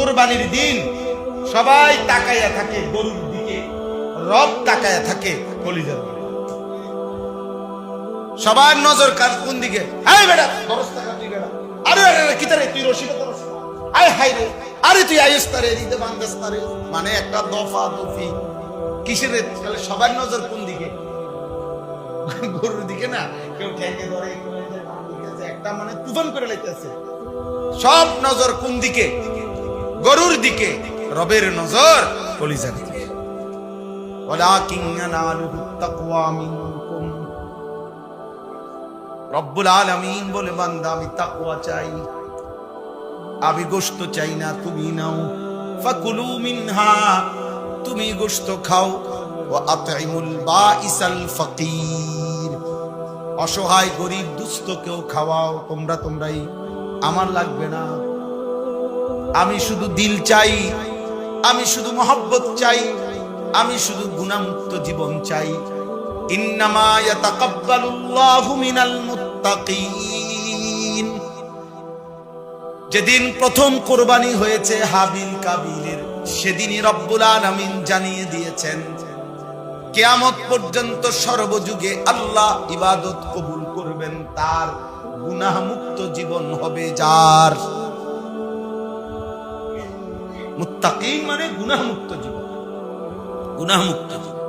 কুরবানির দিন সবাই তাকায়া থাকে গরুর দিকে, রব তাকায়া থাকে কলিজার দিকে। সবার নজর কার কোন দিকে? এই বেটা দরস টাকা তুই বেটা, আরে আরে কিতারে তুই রশিদ দরস, আয় হাই রে, আরে তুই আইস তারে দিতে বান্দাস তারে, মানে একটা দফা দফি কিসের? তাহলে সবার নজর কোন দিকে? গরুর দিকে না, কেউ ঠেকে ধরে একটা মানে তুফান করে লাইতেছে। সব নজর কোন দিকে? গরুর দিকে। রবের নজর কলিজার দিকে। ওয়ালাকিন ইয়ানালুহু তাকওয়া মিনকুম, রব্বুল আলামিন বলে বান্দা আমি তাকওয়া চাই, আমি গোশত চাই না, তুমি নাও। ফাকুলু মিনহা, তুমি গোশত খাও। ওয়া আতইমুল বাঈসাল ফাকির, অসহায় গরীব দুস্থকেও খাওয়াও। তোমরাই, আমার লাগবে না। আমি শুধু দিল চাই, আমি শুধু মহব্বত চাই, আমি শুধু গুনাহমুক্ত জীবন চাই। ইন্নামা ইয়াতাকাব্বালুল্লাহু মিনাল মুত্তাকিন। যেদিন প্রথম কোরবানি হয়েছে হাবিল কাবিলের, সেদিনই রব্বুল আলামিন জানিয়ে দিয়েছেন কিয়ামত পর্যন্ত সর্বযুগে আল্লাহ ইবাদত কবুল করবেন তার, গুনাহমুক্ত জীবন হবে যার। মুত্তাকিন মানে গুনাহমুক্ত জীবন, গুনাহমুক্ত জীবন।